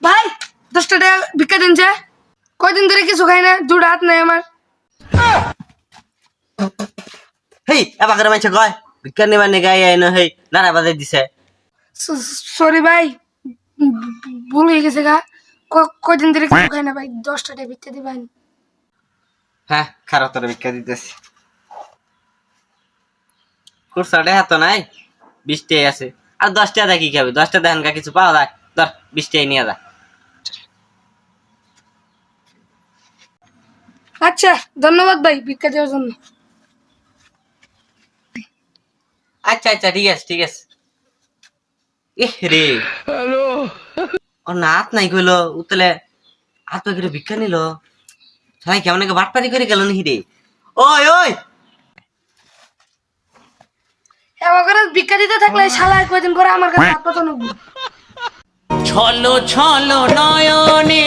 ভাই 10 টাকা ভিক্ষা দিন যে কয়দিন ধরে কিছু খাই না, দুটো হাত নাই আমার। হেই এবারে মাইছে কয় ভিক্ষা নিবার নে গাই আইনো হেই নারা বাজাই দিছে। সরি ভাই, ভুল হয়ে গেছে গা। কয়দিন ধরে কিছু খাই না ভাই, 10 টাকা ভিক্ষা দিবেন। হ্যাঁ খারাপ তোর ভিক্ষা দিতেছি। কুরসাটে হাত নাই 20 টাকা আছে আর 10 টাকা কি খাবে? 10 টাকা দেন কিছু পাওয়া যায়? ধর 20 টাকা নিয়ে যা। আচ্ছা ধন্যবাদ ভাই ভিক্ষা দেওয়ার জন্য। আচ্ছা আচ্ছা ঠিক আছে ঠিক আছে। এহ রে ও না হাত নাই কইলো উতলে হাত পা করে ভিক্ষা নিল। সবাই কেমন বাটপারি করে গেল নাকি রে? ওই ওই এবার করে ভিক্ষা দিতে থাকলে শালা কয়দিন পরে আমার কাছে হাত পাতা নেবো। ছলো ছলো নয়নে